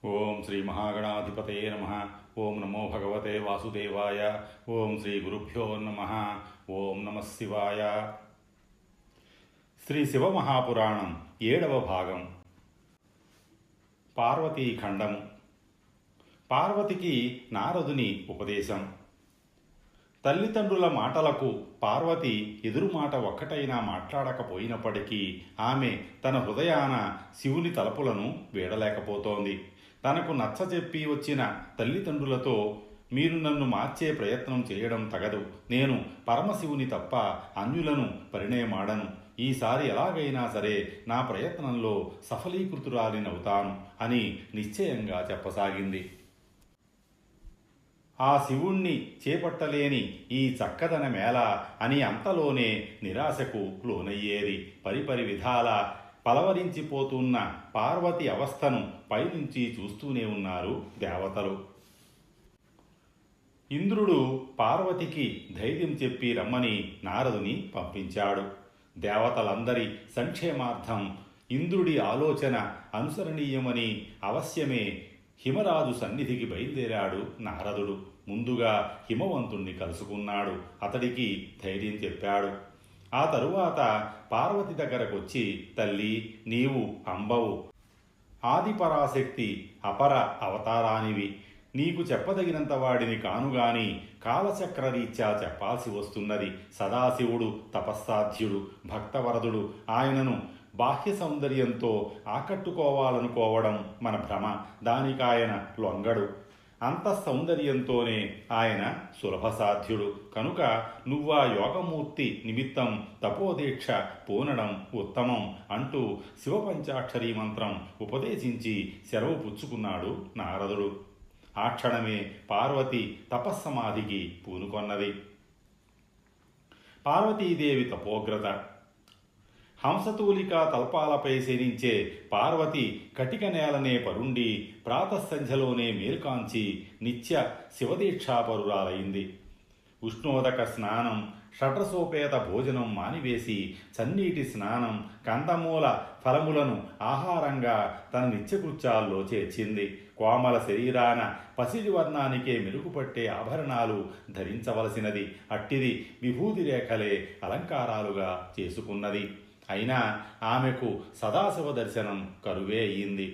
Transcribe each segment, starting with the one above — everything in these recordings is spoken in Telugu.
ఓం శ్రీ మహాగణాధిపతయే నమః. ఓం నమో భగవతే వాసుదేవాయ. ఓం శ్రీ గురుభ్యో నమః. ఓం నమః శివాయ. శ్రీ శివమహాపురాణం 7వ భాగం. పార్వతీఖండము. పార్వతికి నారదుని ఉపదేశం. తల్లిదండ్రుల మాటలకు పార్వతి ఎదురుమాట ఒక్కటైనా మాట్లాడకపోయినప్పటికీ ఆమె తన హృదయాన శివుని తలపులను వీడలేకపోతోంది. తనకు నచ్చజెప్పి వచ్చిన తల్లిదండ్రులతో, మీరు నన్ను మార్చే ప్రయత్నం చేయడం తగదు, నేను పరమశివుని తప్ప అన్యులను పరిణయమాడను, ఈసారి ఎలాగైనా సరే నా ప్రయత్నంలో సఫలీకృతురాలినవుతాను అని నిశ్చయంగా చెప్పసాగింది. ఆ శివుణ్ణి చేపట్టలేని ఈ చక్కదనమేళ అని అంతలోనే నిరాశకు లోనయ్యేది. పరిపరి విధాల పలవరించిపోతున్న పార్వతి అవస్థను పైనుంచి చూస్తూనే ఉన్నారు దేవతలు. ఇంద్రుడు పార్వతికి ధైర్యం చెప్పి రమ్మని నారదుని పంపించాడు. దేవతలందరి సంక్షేమార్థం ఇంద్రుడి ఆలోచన అనుసరణీయమని అవశ్యమే హిమరాజు సన్నిధికి బయలుదేరాడు నారదుడు. ముందుగా హిమవంతుణ్ణి కలుసుకున్నాడు. అతడికి ధైర్యం చెప్పాడు. ఆ తరువాత పార్వతి దగ్గరకొచ్చి, తల్లి, నీవు అంబవు, ఆదిపరాశక్తి అపర అవతారానివి, నీకు చెప్పదగినంత వాడిని కానుగాని కాలచక్రరీత్యా చెప్పాల్సి వస్తున్నది. సదాశివుడు తపస్సాధ్యుడు, భక్తవరదుడు. ఆయనను బాహ్య సౌందర్యంతో ఆకట్టుకోవాలనుకోవడం మన భ్రమ. దానికాయన లొంగడు. అంతఃసౌందర్యంతోనే ఆయన సులభసాధ్యుడు. కనుక నువ్వా యోగమూర్తి నిమిత్తం తపోదీక్ష పూనడం ఉత్తమం అంటూ శివపంచాక్షరీ మంత్రం ఉపదేశించి సెలవు పుచ్చుకున్నాడు నారదుడు. ఆ క్షణమే పార్వతి తపస్సమాధికి పూనుకొన్నది. పార్వతీదేవి తపోగ్రత. హంసతూలికా తల్పాలపై శయనించే పార్వతి కటిక నేలనే పరుండి ప్రాతస్సంధ్యలోనే మేల్కాంచి నిత్య శివదీక్షాపరురాలైంది. ఉష్ణోదక స్నానం, షడ్రసోపేత భోజనం మానివేసి చన్నీటి స్నానం, కందమూల ఫలములను ఆహారంగా తన నిత్యకృత్యాల్లో చేర్చింది. కోమల శరీరాన పసిడి వర్ణానికే మెరుగుపట్టే ఆభరణాలు ధరించవలసినది. అట్టిది విభూతి రేఖలే అలంకారాలుగా చేసుకున్నది. అయినా ఆమెకు సదాశివ దర్శనం కరువే అయింది.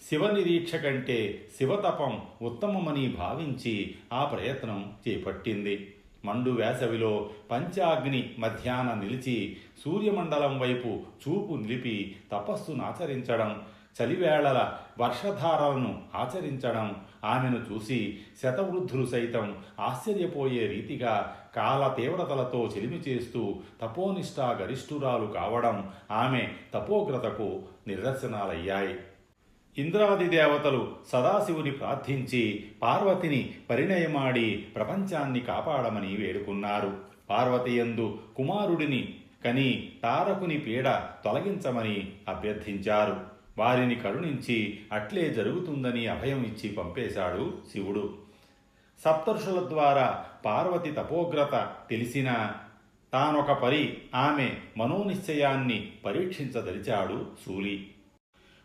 శివనిరీక్ష కంటే శివతపం ఉత్తమమని భావించి ఆ ప్రయత్నం చేపట్టింది. మండు వేసవిలో పంచాగ్ని మధ్యాహ్న నిలిచి సూర్యమండలం వైపు చూపు నిలిపి తపస్సునాచరించడం, చలివేళల వర్షధారలను ఆచరించడం ఆమెను చూసి శతవృద్ధులు సైతం ఆశ్చర్యపోయే రీతిగా కాల తీవ్రతలతో చెలిమి చేస్తూ తపోనిష్టా గరిష్ఠురాలు కావడం ఆమె తపోగ్రతకు నిదర్శనాలయ్యాయి. ఇంద్రాది దేవతలు సదాశివుని ప్రార్థించి పార్వతిని పరిణయమాడి ప్రపంచాన్ని కాపాడమని వేడుకున్నారు. పార్వతియందు కుమారుడిని కని తారకుని పీడ తొలగించమని అభ్యర్థించారు. వారిని కరుణించి అట్లే జరుగుతుందని అభయం ఇచ్చి పంపేశాడు శివుడు. సప్తర్షుల ద్వారా పార్వతి తపోగ్రత తెలిసిన తానొక పరి ఆమె మనోనిశ్చయాన్ని పరీక్షించదలిచాడు శూలి.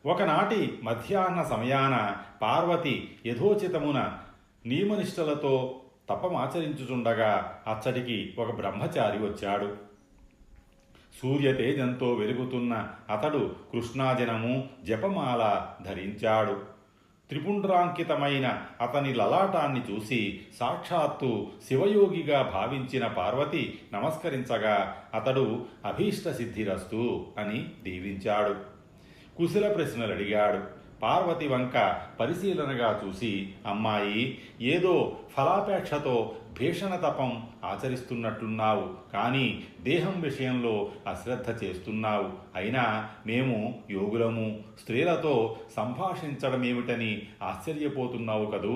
ఒకనాటి మధ్యాహ్న సమయాన పార్వతి యథోచితమున నియమనిష్టలతో తపమాచరించుచుండగా అచ్చటికి ఒక బ్రహ్మచారి వచ్చాడు. సూర్యతేజంతో వెలుగుతున్న అతడు కృష్ణాజనము జపమాల ధరించాడు. త్రిపుండ్రాంకితమైన అతని లలాటాన్ని చూసి సాక్షాత్తు శివయోగిగా భావించిన పార్వతి నమస్కరించగా అతడు అభీష్ట సిద్ధిరస్తు అని దీవించాడు. కుశల ప్రశ్నలు అడిగాడు. పార్వతి వంక పరిశీలనగా చూసి, అమ్మాయి, ఏదో ఫలాపేక్షతో భీషణ తపం ఆచరిస్తున్నట్లున్నావు, కానీ దేహం విషయంలో అశ్రద్ధ చేస్తున్నావు. అయినా మేము యోగులము, స్త్రీలతో సంభాషించడమేమిటని ఆశ్చర్యపోతున్నావు కదూ.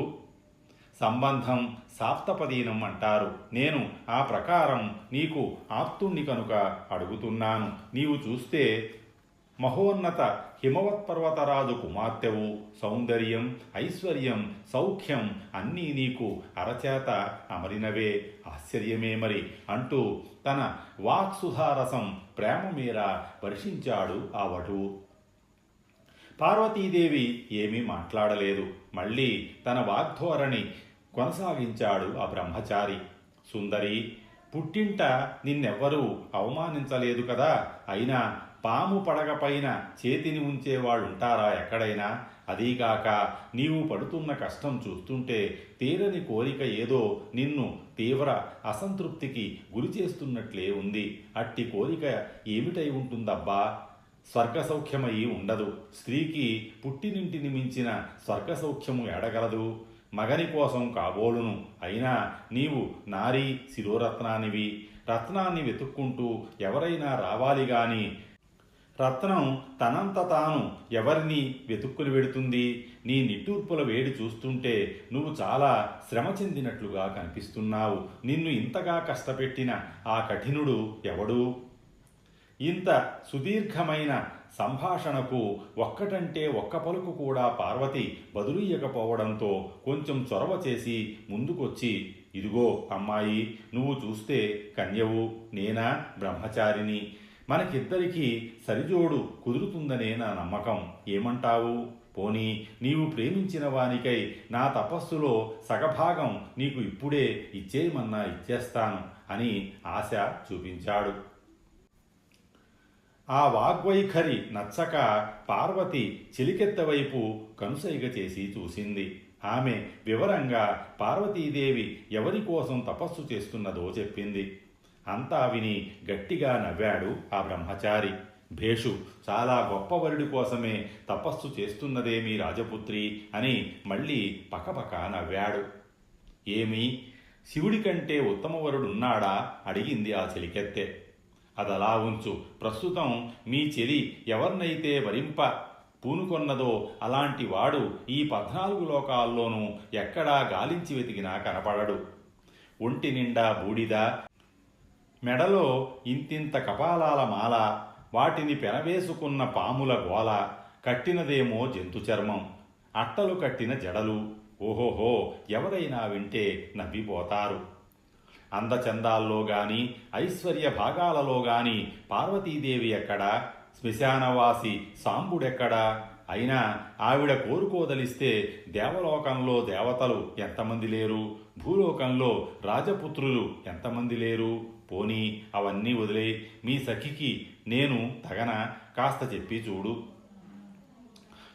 సంబంధం సాప్తపదీనం అంటారు. నేను ఆ ప్రకారం నీకు ఆప్తుణ్ణి కనుక అడుగుతున్నాను. నీవు చూస్తే మహోన్నత హిమవత్పర్వతరాజు కుమార్తెవు. సౌందర్యం, ఐశ్వర్యం, సౌఖ్యం అన్నీ నీకు అరచేత అమరినవే. ఆశ్చర్యమే మరి అంటూ తన వాక్సుధారసం ప్రేమ మీర వర్షించాడు ఆ వటువు. పార్వతీదేవి ఏమీ మాట్లాడలేదు. మళ్ళీ తన వాగ్ధోరణి కొనసాగించాడు ఆ బ్రహ్మచారి. సుందరి, పుట్టింట నిన్నెవ్వరూ అవమానించలేదు కదా. అయినా పాము పడగపైన చేతిని ఉంచేవాళ్ళుంటారా ఎక్కడైనా? అదీగాక నీవు పడుతున్న కష్టం చూస్తుంటే తీరని కోరిక ఏదో నిన్ను తీవ్ర అసంతృప్తికి గురి చేస్తున్నట్లే ఉంది. అట్టి కోరిక ఏమిటై ఉంటుందబ్బా? స్వర్గ సౌఖ్యమై ఉండదు. స్త్రీకి పుట్టినింటిని మించిన స్వర్గ సౌఖ్యము ఎడగలదు. మగని కోసం కాబోలును. అయినా నీవు నారీ శిరోరత్నానివి. రత్నాన్ని వెతుక్కుంటూ ఎవరైనా రావాలి గాని రత్నం తనంత తాను ఎవరిని వెతుక్కుని వెడుతుంది? నీ నిట్టూర్పుల వేడి చూస్తుంటే నువ్వు చాలా శ్రమ చెందినట్లుగా కనిపిస్తున్నావు. నిన్ను ఇంతగా కష్టపెట్టిన ఆ కఠినుడు ఎవడు? ఇంత సుదీర్ఘమైన సంభాషణకు ఒక్కటంటే ఒక్క పలుకు కూడా పార్వతి బదులియ్యకపోవడంతో కొంచెం చొరవ చేసి ముందుకొచ్చి, ఇదిగో అమ్మాయి, నువ్వు చూస్తే కన్యవు, నేనా బ్రహ్మచారిని. మనకిద్దరికీ సరిజోడు కుదురుతుందనే నా నమ్మకం. ఏమంటావు? పోనీ నీవు ప్రేమించిన వానికై నా తపస్సులో సగభాగం నీకు ఇప్పుడే ఇచ్చేయమన్నా ఇచ్చేస్తాను అని ఆశ చూపించాడు. ఆ వాగ్వైఖరి నచ్చక పార్వతి చిలికెత్తవైపు కనుసైగ చేసి చూసింది. ఆమె వివరంగా పార్వతీదేవి ఎవరి కోసం తపస్సు చేస్తున్నదో చెప్పింది. అంతా విని గట్టిగా నవ్వాడు ఆ బ్రహ్మచారి. భేషు, చాలా గొప్ప వరుడి కోసమే తపస్సు చేస్తున్నదే మీ రాజపుత్రి అని మళ్ళీ పకపక నవ్వాడు. ఏమి, శివుడి కంటే ఉత్తమ వరుడున్నాడా? అడిగింది ఆ చెలికెత్తె. అదలా ఉంచు. ప్రస్తుతం మీ చెలి ఎవరినైతే వరింప పూనుకొన్నదో అలాంటి వాడు ఈ 14 లోకాల్లోనూ ఎక్కడా గాలించి వెతికినా కనపడడు. ఒంటి నిండా బూడిద, మెడలో ఇంతింత కపాలాల మాల, వాటిని పెనవేసుకున్న పాముల గోల, కట్టినదేమో జంతు చర్మం, అట్టలు కట్టిన జడలు. ఓహోహో, ఎవరైనా వింటే నవ్విపోతారు. అందచందాల్లో గాని ఐశ్వర్య భాగాలలో గాని పార్వతీదేవి ఎక్కడా? శ్మశానవాసి సాంబుడెక్కడా? అయినా ఆవిడ కోరుకోదలిస్తే దేవలోకంలో దేవతలు ఎంతమంది లేరు? భూలోకంలో రాజపుత్రులు ఎంతమంది లేరు? పోనీ అవన్నీ వదిలే. మీ సఖికి నేను తగన? కాస్త చెప్పి చూడు.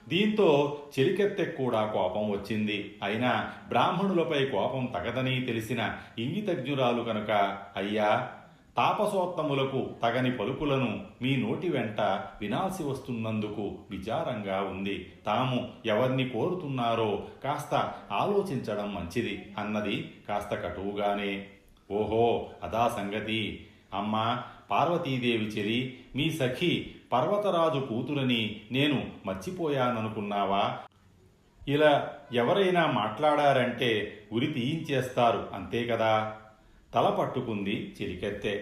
దీంతో చెలికెత్తెకు కూడా కోపం వచ్చింది. అయినా బ్రాహ్మణులపై కోపం తగదని తెలిసిన ఇంగితజ్ఞురాలు కనుక, అయ్యా, తాపసోత్తములకు తగని పలుకులను మీ నోటి వెంట వినాల్సి వస్తున్నందుకు విచారంగా ఉంది. తాము ఎవరిని కోరుతున్నారో కాస్త ఆలోచించడం మంచిది అన్నది కాస్త కటువుగానే. ఓహో, అదా సంగతి. అమ్మా పార్వతీదేవి చెలి, మీ సఖి పర్వతరాజు కూతురని నేను మర్చిపోయాననుకున్నావా? ఇలా ఎవరైనా మాట్లాడారంటే ఉరి తీయించేస్తారు, అంతే కదా? తల పట్టుకుంది చిలికెత్తె.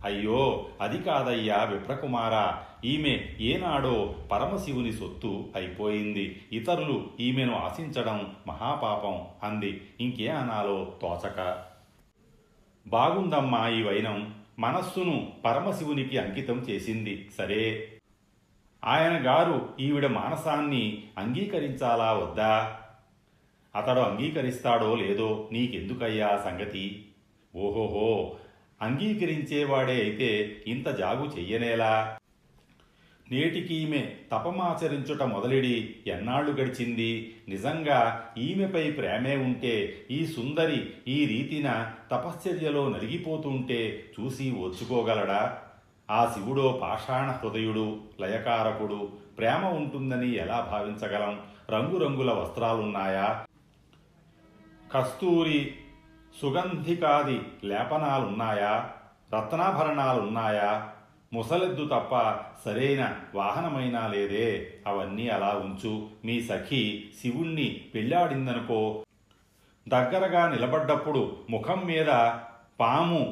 అయ్యో, అది కాదయ్యా విప్రకుమారా, ఈమె ఏనాడో పరమశివుని సొత్తు అయిపోయింది. ఇతరులు ఈమెను ఆశించడం మహాపాపం అంది ఇంకే అనాలో తోచక. బాగుందమ్మా ఈ వైనం. మనస్సును పరమశివునికి అంకితం చేసింది సరే. ఆయన గారు ఈవిడ మానసాన్ని అంగీకరించాలా వద్దా? అతడు అంగీకరిస్తాడో లేదో నీకెందుకయ్యా సంగతి? ఓహోహో, అంగీకరించేవాడే అయితే ఇంత జాగు చెయ్యనేలా? నేటికి ఈమె తపమాచరించుట మొదలెడి ఎన్నాళ్లు గడిచింది? నిజంగా ఈమెపై ప్రేమే ఉంటే ఈ సుందరి ఈ రీతిన తపశ్చర్యలో నలిగిపోతుంటే చూసి ఓర్చుకోగలడా? ఆ శివుడో పాషాణ హృదయుడు, లయకారకుడు. ప్రేమ ఉంటుందని ఎలా భావించగలం? రంగురంగుల వస్త్రాలున్నాయా? కస్తూరి సుగంధికాది లేపనాలున్నాయా? రత్నాభరణాలున్నాయా? ముసలెద్దు తప్ప సరైన వాహనమైనా లేదే. అవన్నీ అలా ఉంచు. మీ సఖి శివుణ్ణి పెళ్ళాడిందనుకో, దగ్గరగా నిలబడ్డప్పుడు ముఖం మీద పాము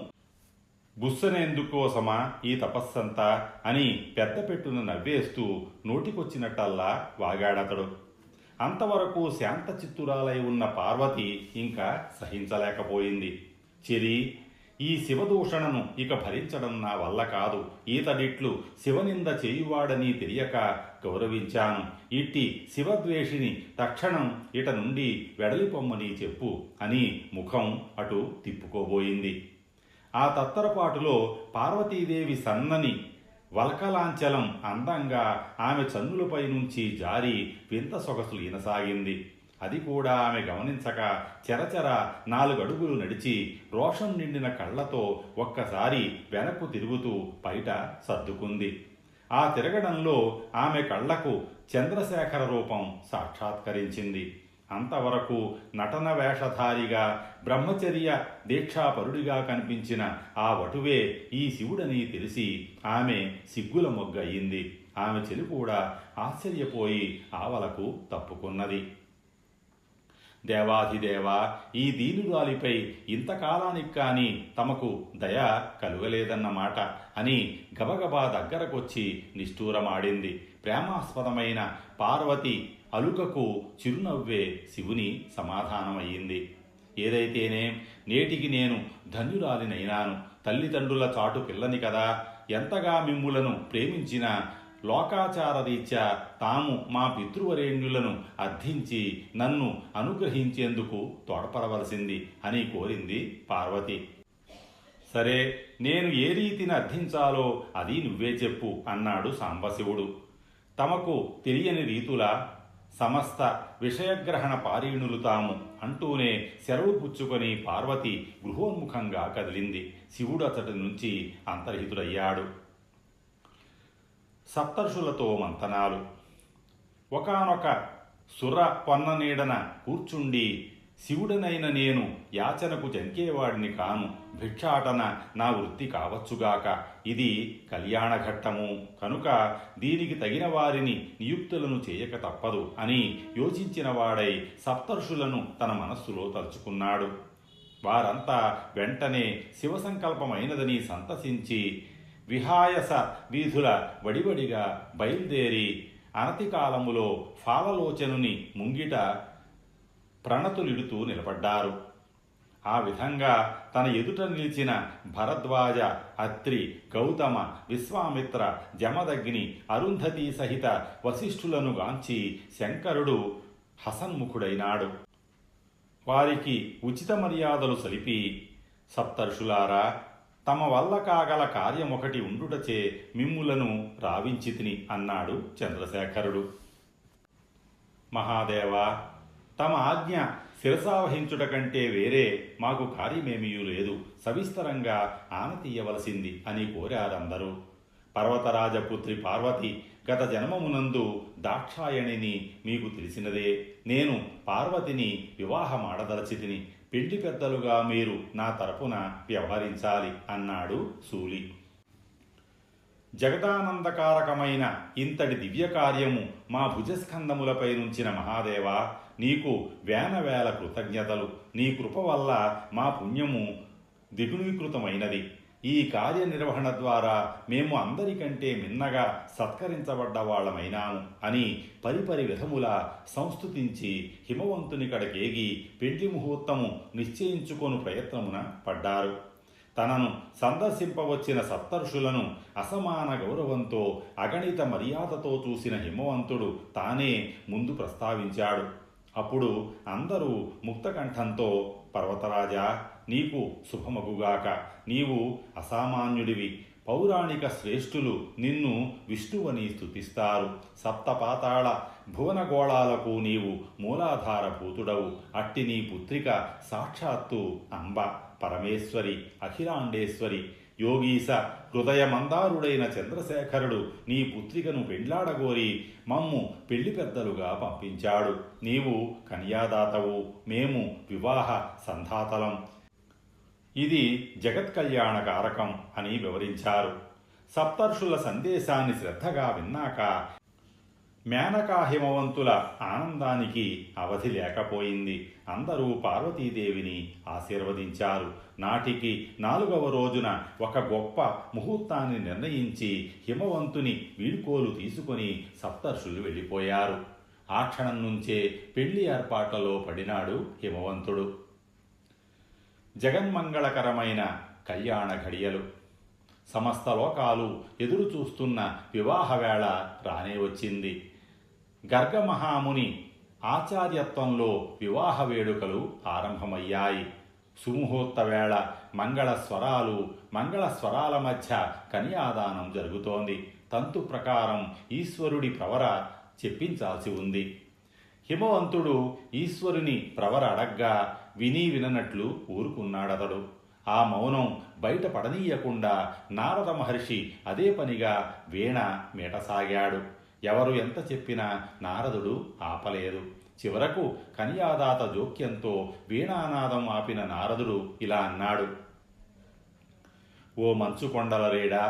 బుస్సనేందుకోసమా ఈ తపస్సంతా అని పెద్ద పెట్టున నవ్వేస్తూ నోటికొచ్చినట్టల్లా వాగాడతడు. అంతవరకు శాంత చిత్తురాలై ఉన్న పార్వతి ఇంకా సహించలేకపోయింది. చెరి, ఈ శివదూషణను ఇక భరించడం నా వల్ల కాదు. ఈతడిట్లు శివనింద చేయువాడని తెలియక గౌరవించాను. ఇట్టి శివద్వేషిని తక్షణం ఇట నుండి వెడలిపొమ్మని చెప్పు అని ముఖం అటు తిప్పుకోబోయింది. ఆ తత్తరపాటులో పార్వతీదేవి సన్నని వల్కలాంచలం అందంగా ఆమె చన్నులపై నుంచి జారి వింత సొగసులు ఈనసాగింది. అది కూడా ఆమె గమనించక చెరచెర 4 అడుగులు నడిచి రోషం నిండిన కళ్ళతో ఒక్కసారి వెనక్కు తిరుగుతూ బయట సర్దుకుంది. ఆ తిరగడంలో ఆమె కళ్లకు చంద్రశేఖర రూపం సాక్షాత్కరించింది. అంతవరకు నటన వేషధారిగా బ్రహ్మచర్య దీక్షాపరుడిగా కనిపించిన ఆ వటువే ఈ శివుడని తెలిసి ఆమె సిగ్గుల మొగ్గ అయింది. ఆమె చెలి కూడా ఆశ్చర్యపోయి ఆవలకు తప్పుకున్నది. దేవాధిదేవ, ఈ దీనురాలిపై ఇంతకాలానికి కాని తమకు దయ కలుగలేదన్నమాట అని గబగబా దగ్గరకొచ్చి నిష్ఠూరమాడింది. ప్రేమాస్పదమైన పార్వతి అలుకకు చిరునవ్వే శివుని సమాధానమయ్యింది. ఏదైతేనే నేటికి నేను ధన్యురాలినైనాను. తల్లిదండ్రుల చాటు పిల్లని కదా. ఎంతగా మిమ్ములను ప్రేమించిన లోకాచారరీత్యా తాము మా పితృవరేణ్యులను అర్థించి నన్ను అనుగ్రహించేందుకు తోడ్పడవలసింది అని కోరింది పార్వతి. సరే, నేను ఏ రీతిని అర్థించాలో అది నువ్వే చెప్పు అన్నాడు సాంబశివుడు. తమకు తెలియని రీతుల సమస్త విషయగ్రహణ పారీణులు తాము అంటూనే సెలవు పుచ్చుకొని పార్వతి గృహోన్ముఖంగా కదిలింది. శివుడు అతడి నుంచి అంతర్హితుడయ్యాడు. సప్తర్షులతో మంతనాలు. ఒకానొక సుర పొన్న నీడన కూర్చుండి శివుడనైన నేను యాచనకు జంకేవాడిని కాను. భిక్షాటన నా వృత్తి కావచ్చుగాక. ఇది కళ్యాణఘట్టము కనుక దీనికి తగిన వారిని నియుక్తులను చేయక తప్పదు అని యోచించిన వాడై సప్తర్షులను తన మనస్సులో తలుచుకున్నాడు. వారంతా వెంటనే శివసంకల్పమైనదని సంతసించి విహాయస వీధుల వడివడిగా బయలుదేరి అనతి కాలములో ఫాలలోచనుని ముంగిట ప్రణతులిడుతూ నిలబడ్డారు. ఆ విధంగా తన ఎదుట నిలిచిన భరద్వాజ, అత్రి, గౌతమ, విశ్వామిత్ర, జమదగ్ని, అరుంధతి సహిత వశిష్ఠులను గాంచి శంకరుడు హసన్ముఖుడైనాడు. వారికి ఉచిత మర్యాదలు సలిపి, సప్తర్షులారా, తమ వల్ల కాగల కార్యమొకటి ఉండుటచే మిమ్ములను రావించితిని అన్నాడు చంద్రశేఖరుడు. మహాదేవ, తమ ఆజ్ఞ శిరసావహించుట కంటే వేరే మాకు కార్యమేమీ లేదు. సవిస్తరంగా ఆనతీయవలసింది అని కోరారందరూ. పర్వతరాజపుత్రి పార్వతి గత జన్మమునందు దాక్షాయణిని మీకు తెలిసినదే. నేను పార్వతిని వివాహమాడదలచితిని. పెళ్లి పెద్దలుగా మీరు నా తరపున వ్యవహరించాలి అన్నాడు శూలి. జగదానందకారకమైన ఇంతటి దివ్యకార్యము మా భుజస్కంధములపై నుంచిన మహాదేవ, నీకు వేల కృతజ్ఞతలు. నీ కృప వల్ల మా పుణ్యము ద్విగుణీకృతమైనది. ఈ కార్యనిర్వహణ ద్వారా మేము అందరికంటే మిన్నగా సత్కరించబడ్డవాళ్లమైనాము అని పరిపరి విధముల సంస్తుతించి హిమవంతుని కడకేగి పెండ్లి ముహూర్తము నిశ్చయించుకొను ప్రయత్నమున పడ్డారు. తనను సందర్శింపవచ్చిన సప్తర్షులను అసమాన గౌరవంతో అగణిత మర్యాదతో చూసిన హిమవంతుడు తానే ముందు ప్రస్తావించాడు. అప్పుడు అందరూ ముక్తకంఠంతో, పర్వతరాజా, నీకు శుభమగుగాక. నీవు అసామాన్యుడివి. పౌరాణిక శ్రేష్ఠులు నిన్ను విష్ణువని స్తుతిస్తారు. సప్తపాతాళ భువనగోళాలకు నీవు మూలాధారభూతుడవు. అట్టి నీ పుత్రిక సాక్షాత్తు అంబ, పరమేశ్వరి, అఖిలాండేశ్వరి. యోగీశ హృదయమందారుడైన చంద్రశేఖరుడు నీ పుత్రికను పెండ్లాడగోరి మమ్ము పెళ్లి పెద్దలుగా పంపించాడు. నీవు కన్యాదాతవు, మేము వివాహ సంధాతలం. ఇది జగత్కళ్యాణకారకం అని వివరించారు. సప్తర్షుల సందేశాన్ని శ్రద్ధగా విన్నాక మేనకా హిమవంతుల ఆనందానికి అవధి లేకపోయింది. అందరూ పార్వతీదేవిని ఆశీర్వదించారు. నాటికి 4వ రోజున ఒక గొప్ప ముహూర్తాన్ని నిర్ణయించి హిమవంతుని వీడ్కోలు తీసుకొని సప్తర్షులు వెళ్ళిపోయారు. ఆ క్షణం నుంచే పెళ్లి ఏర్పాట్లలో పడినాడు హిమవంతుడు. జగన్మంగళకరమైన కళ్యాణ ఘడియలు. సమస్త లోకాలు ఎదురు చూస్తున్న వివాహ వేళ రానే వచ్చింది. గర్గమహాముని ఆచార్యత్వంలో వివాహ వేడుకలు ఆరంభమయ్యాయి. సుముహూర్త వేళ మంగళస్వరాల మధ్య కన్యాదానం జరుగుతోంది. తంతు ప్రకారం ఈశ్వరుడి ప్రవర చెప్పించాల్సి ఉంది. హిమవంతుడు ఈశ్వరుని ప్రవర అడగ్గా విననట్లు ఊరుకున్నాడతడు. ఆ మౌనం బయట పడనీయకుండా నారద మహర్షి అదే పనిగా వీణ మీటసాగాడు. ఎవరు ఎంత చెప్పినా నారదుడు ఆపలేదు. చివరకు కన్యాదాత జోక్యంతో వీణానాదం ఆపిన నారదుడు ఇలా అన్నాడు: ఓ మంచుకొండల రేడా,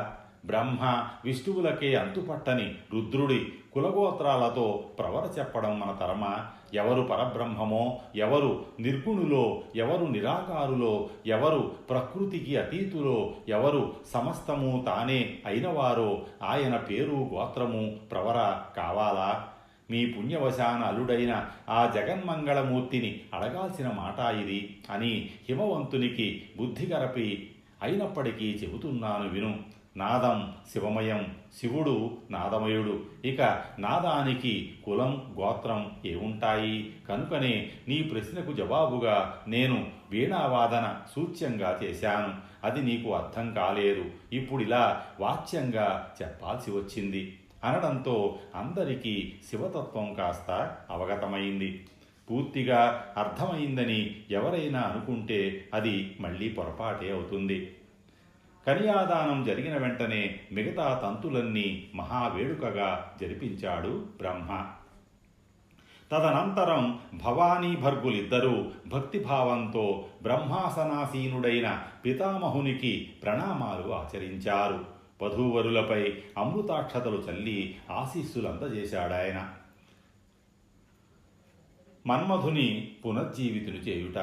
బ్రహ్మ విష్ణువులకే అంతుపట్టని రుద్రుడి కులగోత్రాలతో ప్రవర చెప్పడం మన తరమా? ఎవరు పరబ్రహ్మమో, ఎవరు నిర్గుణులో, ఎవరు నిరాకారులో, ఎవరు ప్రకృతికి అతీతులో, ఎవరు సమస్తము తానే అయినవారో ఆయన పేరు గోత్రము ప్రవర కావాలా? మీ పుణ్యవశాన అల్లుడైన ఆ జగన్మంగళమూర్తిని అడగాల్సిన మాట ఇది అని హిమవంతునికి బుద్ధి గరపి అయినప్పటికీ చెబుతున్నాను విను. నాదం శివమయం, శివుడు నాదమయుడు. ఇక నాదానికి కులం గోత్రం ఏముంటాయి? కనుకనే నీ ప్రశ్నకు జవాబుగా నేను వీణావాదన సూచ్యంగా చేశాను. అది నీకు అర్థం కాలేదు. ఇప్పుడిలా వాచ్యంగా చెప్పాల్సి వచ్చింది అనడంతో అందరికీ శివతత్వం కాస్త అవగతమైంది. పూర్తిగా అర్థమైందని ఎవరైనా అనుకుంటే అది మళ్ళీ పొరపాటే అవుతుంది. కన్యాదానం జరిగిన వెంటనే మిగతా తంతులన్నీ మహావేడుకగా జరిపించాడు బ్రహ్మ. తదనంతరం భవానీ భర్గులిద్దరూ భక్తిభావంతో బ్రహ్మాసనాసీనుడైన పితామహునికి ప్రణామాలు ఆచరించారు. వధూవరులపై అమృతాక్షతలు చల్లి ఆశీస్సులందజేశాడాయన. మన్మధుని పునర్జీవితులు చేయుట.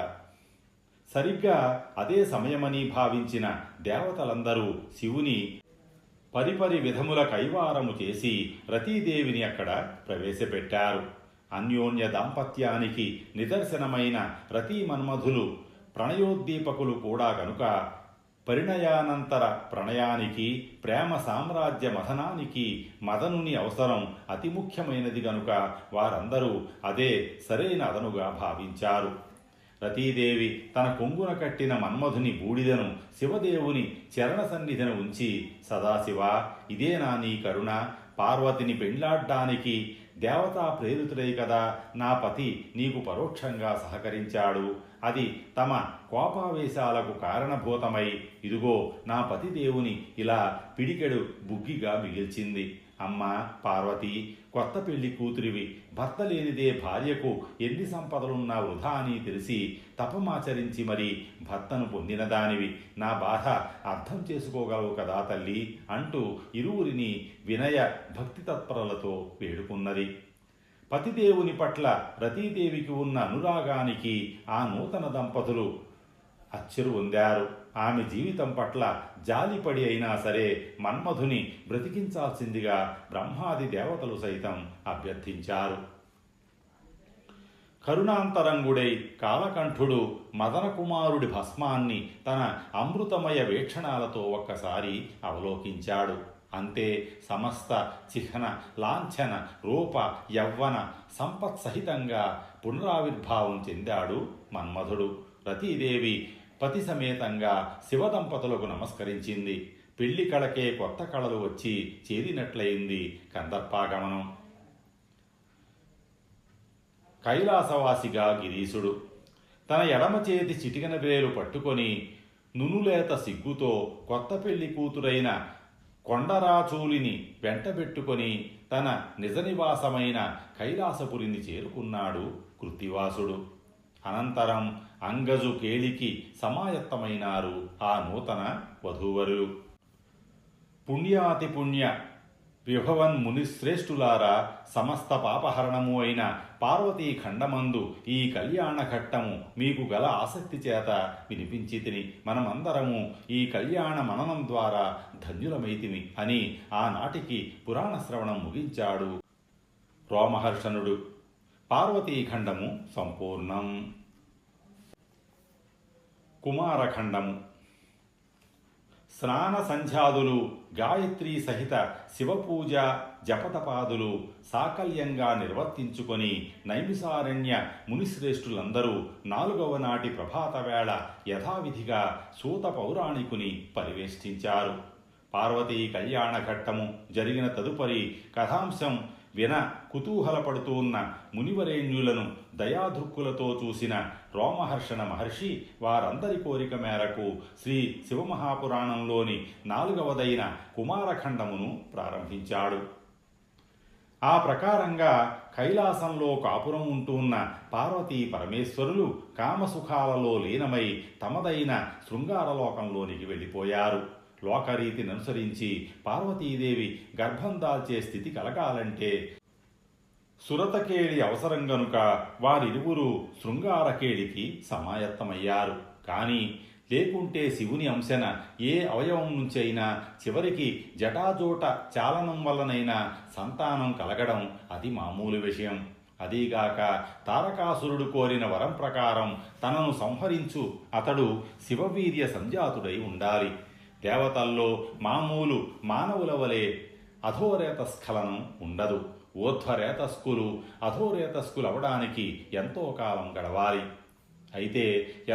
సరిగ్గా అదే సమయమని భావించిన దేవతలందరూ శివుని పరిపరి విధముల కైవారము చేసి రతీదేవిని అక్కడ ప్రవేశపెట్టారు. అన్యోన్య దాంపత్యానికి నిదర్శనమైన రతీ మన్మధులు ప్రణయోద్దీపకులు కూడా గనుక పరిణయానంతర ప్రణయానికి, ప్రేమ సామ్రాజ్య మథనానికి మదనుని అవసరం అతి ముఖ్యమైనది గనుక వారందరూ అదే సరైన అదనుగా భావించారు. రతీదేవి తన కొంగున కట్టిన మన్మధుని బూడిదను శివదేవుని చరణ సన్నిధిన ఉంచి, సదాశివ, ఇదేనా నీ కరుణ? పార్వతిని పెండ్లాడ్డానికి దేవతా ప్రేరితుడై కదా నా పతి నీకు పరోక్షంగా సహకరించాడు. అది తమ కోపావేశాలకు కారణభూతమై ఇదిగో నా పతిదేవుని ఇలా పిడికెడు బుగ్గిగా మిగిల్చింది. అమ్మా పార్వతి, కొత్త పెళ్లి కూతురివి, భర్త లేనిదే భార్యకు ఎన్ని సంపదలున్నా వృధా అని తెలిసి తపమాచరించి మరి భర్తను పొందిన దానివి, నా బాధ అర్థం చేసుకోగలవు కదా తల్లి అంటూ ఇరువురిని వినయ భక్తి తత్పరలతో వేడుకున్నది. పతిదేవుని పట్ల రతీదేవికి ఉన్న అనురాగానికి ఆ నూతన దంపతులు అచ్చెరు పొందారు. ఆమె జీవితం పట్ల జాలిపడి అయినా సరే మన్మధుని బ్రతికించాల్సిందిగా బ్రహ్మాది దేవతలు సైతం అభ్యర్థించారు. కరుణాంతరంగుడై కాలకంఠుడు మదనకుమారుడి భస్మాన్ని తన అమృతమయ వీక్షణాలతో ఒక్కసారి అవలోకించాడు. అంతే సమస్త చిహ్న లాంఛన రూప యవ్వన సంపత్సహితంగా పునరావిర్భావం చెందాడు మన్మధుడు. రతీదేవి పతి సమేతంగా శివదంపతులకు నమస్కరించింది. పెళ్లి కళకే కొత్త కళలు వచ్చి చేరినట్లయింది కందర్పాగమనం. కైలాసవాసిగా గిరీశుడు తన ఎడమ చేతి చిటికన వేలు పట్టుకొని నునులేత సిగ్గుతో కొత్త పెళ్లి కూతురైన కొండరాచూలిని వెంటబెట్టుకొని తన నిజ నివాసమైన కైలాసపురిని చేరుకున్నాడు కృత్తివాసుడు. అనంతరం అంగజు కేళికి సమాయత్తమైనారు ఆ నూతన వధూవరులు. పుణ్యాతి పుణ్య విభవన్ మునిశ్రేష్ఠులారా, సమస్త పాపహరణము అయిన పార్వతీ ఖండమందు ఈ కళ్యాణ ఘట్టము మీకు గల ఆసక్తి చేత వినిపించి తిని మనమందరము ఈ కళ్యాణ మననం ద్వారా ధన్యులమైతిమి అని ఆనాటికి పురాణ శ్రవణం ముగించాడు రోమహర్షణుడు. పార్వతీఖండము సంపూర్ణం. కుమారఖండము. స్నాన సంధ్యాదులు, గాయత్రీ సహిత శివపూజ జపతపాదులు సాకల్యంగా నిర్వర్తించుకొని నైమిసారణ్య మునిశ్రేష్ఠులందరూ 4వ నాటి ప్రభాత వేళ యథావిధిగా సూత పౌరాణికుని పరివేష్టించారు. పార్వతీ కళ్యాణ ఘట్టము జరిగిన తదుపరి కథాంశం విన కుతూహలపడుతున్న మునివరేణ్యులను దయాదృక్కులతో చూసిన రోమహర్షణ మహర్షి వారందరి కోరిక మేరకు శ్రీ శివమహాపురాణంలోని 4వదైన కుమారఖండమును ప్రారంభించాడు. ఆ ప్రకారంగా కైలాసంలో కాపురం ఉంటున్న పార్వతీ పరమేశ్వరులు కామసుఖాలలో లీనమై తమదైన శృంగారలోకంలోనికి వెళ్ళిపోయారు. లోకరీతిని అనుసరించి పార్వతీదేవి గర్భం దాల్చే స్థితి కలగాలంటే సురతకేళి అవసరం గనుక వారిరువురు శృంగారకేళికి సమాయత్తమయ్యారు. కానీ లేకుంటే శివుని అంశన ఏ అవయవం నుంచైనా చివరికి జటాజోట చాలనం వల్లనైనా సంతానం కలగడం అది మామూలు విషయం. అదీగాక తారకాసురుడు కోరిన వరం ప్రకారం తనను సంహరించు అతడు శివవీర్య సంజాతుడై ఉండాలి. దేవతల్లో మామూలు మానవుల వలె అధోరేతస్ఖలనం ఉండదు. ఊర్ధ్వరేతస్కులు అధోరేతస్కులు అవడానికి ఎంతో కాలం గడవాలి. అయితే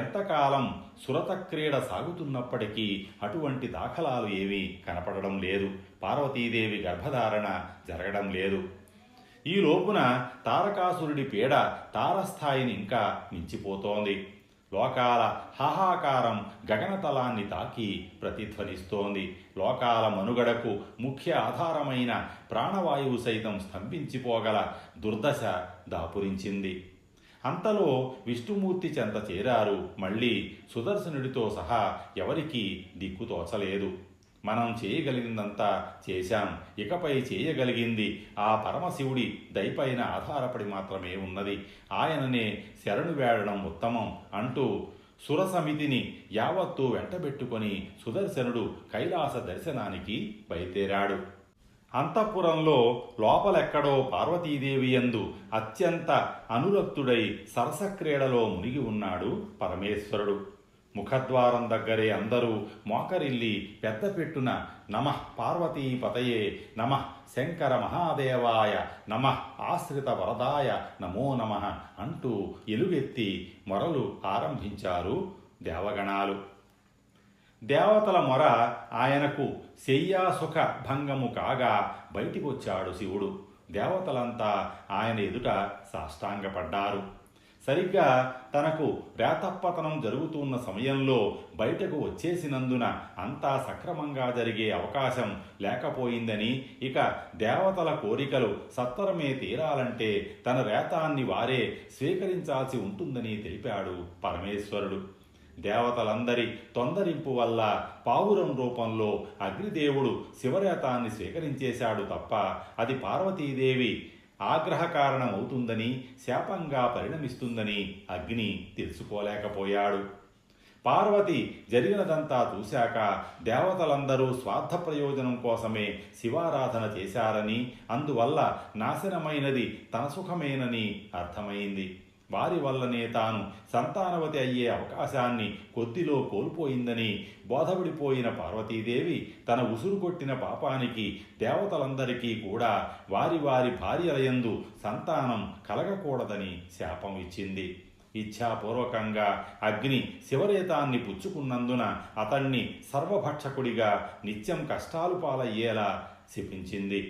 ఎంతకాలం సురతక్రీడ సాగుతున్నప్పటికీ అటువంటి దాఖలాలు ఏమీ కనపడడం లేదు. పార్వతీదేవి గర్భధారణ జరగడం లేదు. ఈ లోపున తారకాసురుడి పీడ తారస్థాయిని ఇంకా మించిపోతోంది. లోకాల హాహాకారం గగనతలాన్ని తాకి ప్రతిధ్వనిస్తోంది. లోకాల మనుగడకు ముఖ్య ఆధారమైన ప్రాణవాయువు సైతం స్తంభించిపోగల దుర్దశ దాపురించింది. అంతలో విష్ణుమూర్తి చెంత చేరారు. మళ్ళీ సుదర్శనుడితో సహా ఎవరికీ దిక్కు తోచలేదు. మనం చేయగలిగిందంతా చేశాం, ఇకపై చేయగలిగింది ఆ పరమశివుడి దయపైన ఆధారపడి మాత్రమే ఉన్నది. ఆయననే శరణు వేడడం ఉత్తమం అంటూ సురసమితిని యావత్తూ వెంటబెట్టుకొని సుదర్శనుడు కైలాస దర్శనానికి బయలుదేరాడు. అంతఃపురంలో లోపలెక్కడో పార్వతీదేవి యందు అత్యంత అనురక్తుడై సరసక్రీడలో మునిగి ఉన్నాడు పరమేశ్వరుడు. ముఖద్వారం దగ్గరే అందరూ మోకరిల్లి పెద్దపెట్టున నమః పార్వతీపతయే, నమః శంకర మహాదేవాయ, నమః ఆశ్రిత వరదాయ నమో నమః అంటూ ఎలుగెత్తి మొరలు ఆరంభించారు దేవగణాలు. దేవతల మొర ఆయనకు శయ్యాసుఖ భంగము కాగా బయటికొచ్చాడు శివుడు. దేవతలంతా ఆయన ఎదుట సాష్టాంగపడ్డారు. సరిగ్గా తనకు రేతప్పతనం జరుగుతున్న సమయంలో బయటకు వచ్చేసినందున అంతా సక్రమంగా జరిగే అవకాశం లేకపోయిందని, ఇక దేవతల కోరికలు సత్వరమే తీరాలంటే తన రేతాన్ని వారే స్వీకరించాల్సి ఉంటుందని తెలిపాడు పరమేశ్వరుడు. దేవతలందరి తొందరింపు వల్ల పావురం రూపంలో అగ్నిదేవుడు శివరేతాన్ని స్వీకరించేశాడు తప్ప అది పార్వతీదేవి ఆగ్రహ కారణమవుతుందని, శాపంగా పరిణమిస్తుందని అగ్ని తెలుసుకోలేకపోయాడు. పార్వతి జరిగినదంతా చూశాక దేవతలందరూ స్వార్థ ప్రయోజనం కోసమే శివారాధన చేశారని, అందువల్ల నాశనమైనది తన సుఖమేనని అర్థమైంది. వారి వల్లనే తాను సంతానవతి అయ్యే అవకాశాన్ని కొద్దిలో కోల్పోయిందని బోధపడిపోయిన పార్వతీదేవి తన ఉసురు కొట్టిన పాపానికి దేవతలందరికీ కూడా వారి వారి భార్యలయందు సంతానం కలగకూడదని శాపం ఇచ్చింది. ఇచ్ఛాపూర్వకంగా అగ్ని శివరేతాన్ని పుచ్చుకున్నందున అతన్ని సర్వభక్షకుడిగా నిత్యం కష్టాలు పాలయ్యేలా శపించింది.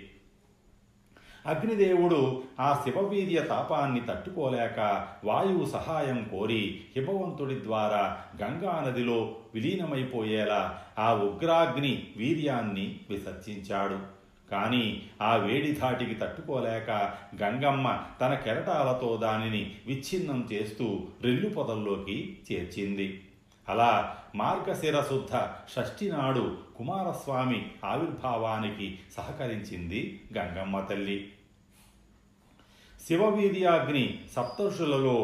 అగ్నిదేవుడు ఆ శివవీర్య తాపాన్ని తట్టుకోలేక వాయువు సహాయం కోరి హిమవంతుడి ద్వారా గంగానదిలో విలీనమైపోయేలా ఆ ఉగ్రాగ్ని వీర్యాన్ని విసర్జించాడు. కానీ ఆ వేడి ధాటికి తట్టుకోలేక గంగమ్మ తన కెరటాలతో దానిని విచ్ఛిన్నం చేస్తూ రెల్లు పొదల్లోకి చేర్చింది. అలా మార్గశిర శుద్ధ షష్ఠి నాడు కుమారస్వామి ఆవిర్భావానికి సహకరించింది గంగమ్మ తల్లి. శివవీర్యాగ్ని సప్తర్షులలో